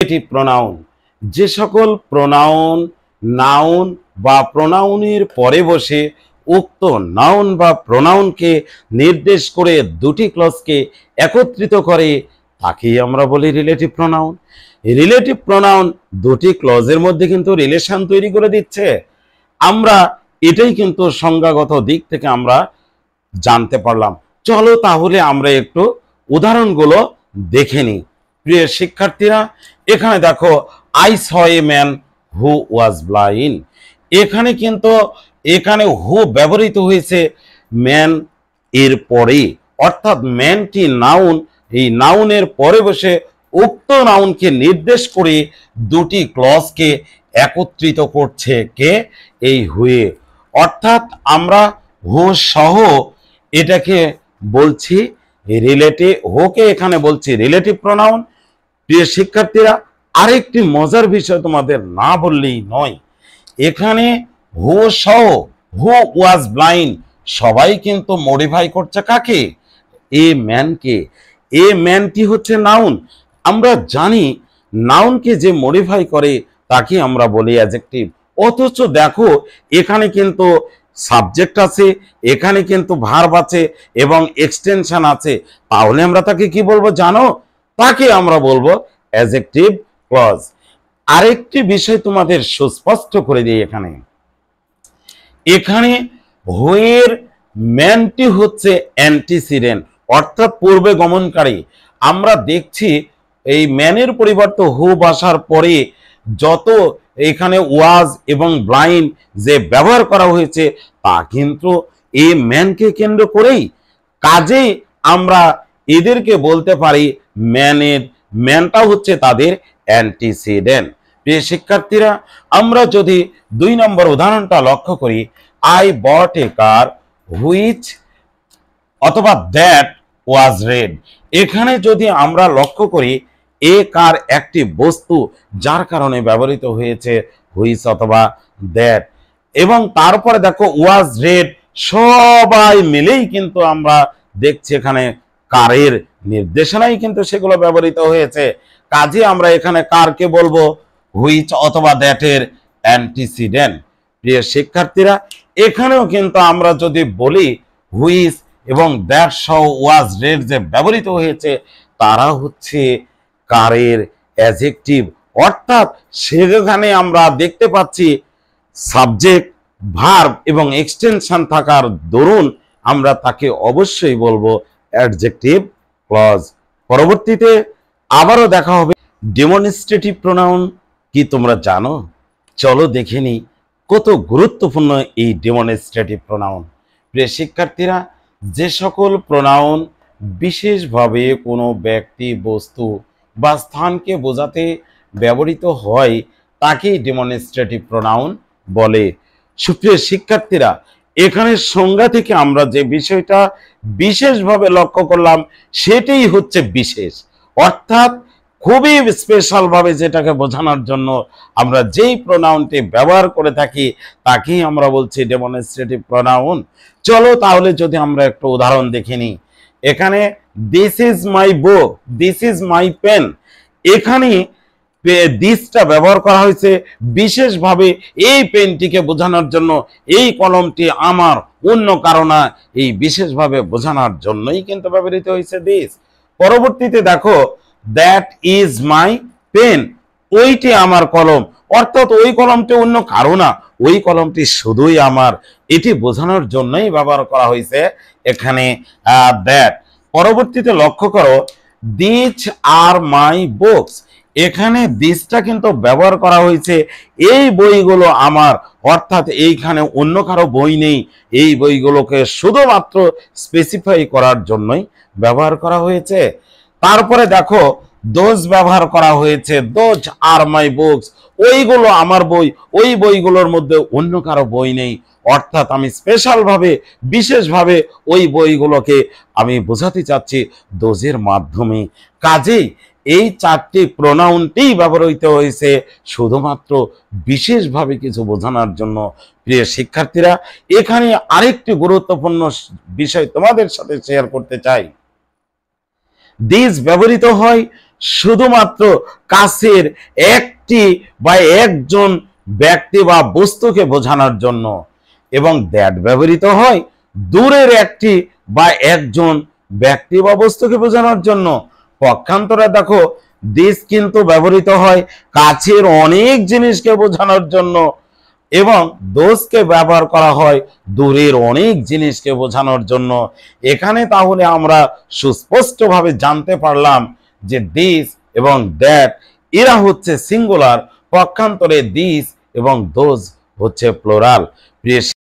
Relative pronoun. যে সকল pronoun noun বা প্রোনাউনের পরে বসে উক্ত নাউন বা প্রোনাউনকে নির্দেশ করে দুটি ক্লজকে একত্রিত করে তাকেই আমরা বলি রিলেটিভ প্রোনাউন। রিলেটিভ প্রোনাউন দুটি ক্লজের মধ্যে কিন্তু রিলেশন তৈরি করে দিচ্ছে। আমরা এটাই কিন্তু সংজ্ঞাগত দিক থেকে আমরা জানতে পারলাম। চলো তাহলে আমরা একটু উদাহরণগুলো দেখে নিই। প্রিয় শিক্ষার্থীরা, এখানে দেখো I saw a man who was blind. এখানে কিন্তু হু ব্যবহৃত হয়েছে ম্যান এর পরে, অর্থাৎ ম্যানটি নাউন, এই নাউনের পরে বসে উক্ত নাউনকে নির্দেশ করে দুটি ক্লজকে একত্রিত করছে কে? এই হুয়ে। অর্থাৎ আমরা হু সহ এটাকে বলছি রিলেটিভ, হোকে এখানে বলছি রিলেটিভ প্রোনাউন। প্রিয় শিক্ষার্থীরা, আরেকটি মজার বিষয় তোমাদের না বললেই নয়, এখানে হু সহ হু ওয়াজ ব্লাইন্ড সবাই কিন্তু মডিফাই করছে কাকে? এ ম্যানকে। এ ম্যানটি হচ্ছে নাউন। আমরা জানি নাউনকে যে মডিফাই করে তাকে আমরা বলি অ্যাডজেক্টিভ। অথচ দেখো এখানে কিন্তু সাবজেক্ট আছে, এখানে কিন্তু ভার্ব আছে এবং এক্সটেনশন আছে। তাহলে আমরা তাকে কি বলবো জানো? তাকে আমরা বলবো অ্যাডজেক্টিভ ক্লজ। আরেকটি বিষয় তোমাদের সুস্পষ্ট করে দিই, এখানে হুয়ের ম্যানটি হচ্ছে অ্যান্টিসিডেন্ট, অর্থাৎ পূর্বে গমনকারী। আমরা দেখছি এই ম্যানের পরিবর্তে হু বসার পরে যত এখানে ওয়াজ এবং ব্লাইন্ড যে ব্যবহার করা হয়েছে তা কিন্তু এই ম্যানকে কেন্দ্র করেই। কাজেই আমরা এদেরকে বলতে পারি ম্যানটা হচ্ছে তাদের অ্যান্টিসিডেন্ট। প্রিয় শিক্ষার্থীরা, আমরা যদি 2 নম্বর উদাহরণটা লক্ষ্য করি, I bought A car which অথবা দ্যাট ওয়াজ রেড। এখানে যদি আমরা লক্ষ্য করি এ কার একটি বস্তু যার কারণে ব্যবহৃত হয়েছে হুইচ অথবা দ্যাট, এবং তারপরে দেখো ওয়াজ রেড, সবাই মিলেই কিন্তু আমরা দেখছি এখানে কারের নির্দেশনাই কিন্তু সেগুলো ব্যবহৃত হয়েছে। কাজে আমরা এখানে কারকে বলবো হুইচ অথবা দ্যাটের অ্যান্টিসিডেন্ট। প্রিয় শিক্ষার্থীরা, এখানেও কিন্তু আমরা যদি বলি হুইচ এবং দ্যাট সহ ওয়াজ রেড যে ব্যবহৃত হয়েছে তারা হচ্ছে কারের অ্যাডজেক্টিভ। অর্থাৎ সেখানে আমরা দেখতে পাচ্ছি সাবজেক্ট ভার্ব এবং এক্সটেনশন থাকার দরুন আমরা তাকে অবশ্যই বলবো অ্যাডজেক্টিভ ক্লজ। পরবর্তীতে আবারও দেখা হবে। ডেমনস্ট্রেটিভ প্রোনাউন কি তোমরা জানো? চলো দেখে নিই কত গুরুত্বপূর্ণ এই ডেমনস্ট্রেটিভ প্রোনাউন। প্রিয় শিক্ষার্থীরা, যে সকল প্রোনাউন বিশেষভাবে কোনো ব্যক্তি বস্তু বা স্থানকে বোঝাতে ব্যবহৃত হয় তাকেই ডেমনস্ট্রেটিভ প্রোনাউন বলে। সুপ্রিয় শিক্ষার্থীরা, এখানে সংজ্ঞা থেকে আমরা যে বিষয়টা বিশেষভাবে লক্ষ্য করলাম সেটাই হচ্ছে বিশেষ, অর্থাৎ খুবই স্পেশাল ভাবে যেটাকে বোঝানোর জন্য আমরা যেই প্রোনাউনটি ব্যবহার করে থাকি তাকেই আমরা বলছি ডেমনস্ট্রেটিভ প্রোনাউন। চলো তাহলে যদি আমরা একটা উদাহরণ দেখে নিই। এখানে this is my book, this is my pen, এখানে দিসটা ব্যবহার করা হয়েছে বিশেষভাবে এই পেনটিকে বোঝানোর জন্য, এই কলমটি আমার, অন্য কারণে এই বিশেষভাবে বোঝানোর জন্যই কিন্তু ব্যবহৃত হয়েছে দিস। পরবর্তীতে দেখো দ্যাট ইজ মাই পেন, ওইটি আমার কলম, অর্থাৎ ওই কলমটি অন্য কারো না, ওই কলমটি শুধুই আমার, এটি বোঝানোর জন্যই ব্যবহার করা হয়েছে এখানে দ্যাট। পরবর্তীতে লক্ষ্য করো দিস আর মাই বুকস, এখানে দিসটা কিন্তু ব্যবহার করা হয়েছে এই বইগুলো আমার, অর্থাৎ এইখানে অন্য কারো বই নেই, এই বইগুলোকে শুধুমাত্র স্পেসিফাই করার জন্যই ব্যবহার করা হয়েছে। তারপরে দেখো দোজ ব্যবহার করা হয়েছে, দোজ আর মাই বুকস, ওইগুলো আমার বই, ওই বইগুলোর মধ্যে অন্য কারো বই নেই, অর্থাৎ আমি স্পেশাল ভাবে বিশেষভাবে ওই বইগুলোকে আমি বোঝাতে চাচ্ছি দোজের মাধ্যমে। কাজেই এই 4টি প্রোনাউনটি ব্যবহৃত হয়েছে শুধুমাত্র বিশেষভাবে কিছু বোঝানোর জন্য। প্রিয় শিক্ষার্থীরা, এখানে আরেকটি গুরুত্বপূর্ণ বিষয় তোমাদের সাথে শেয়ার করতে চাই। দিস ব্যবহৃত হয় শুধুমাত্র কাছের একটি বা একজন ব্যক্তি বা বস্তুকে বোঝানোর জন্য, এবং দ্যাট ব্যবহৃত হয় দূরের একটি বা একজন ব্যক্তি বা বস্তুকে বোঝানোর জন্য। পক্ষান্তরে দেখো দিস কিন্তু ব্যবহৃত হয় কাছের অনেক জিনিসকে বোঝানোর জন্য, এবং দোষকে ব্যবহার করা হয় দূরের অনেক জিনিসকে বোঝানোর জন্য। এখানে তাহলে আমরা সুস্পষ্টভাবে জানতে পারলাম যে দিস এবং দ্যাট এরা হচ্ছে সিঙ্গুলার, পক্ষান্তরে দিস এবং দোজ হচ্ছে প্লুরাল। প্রিয়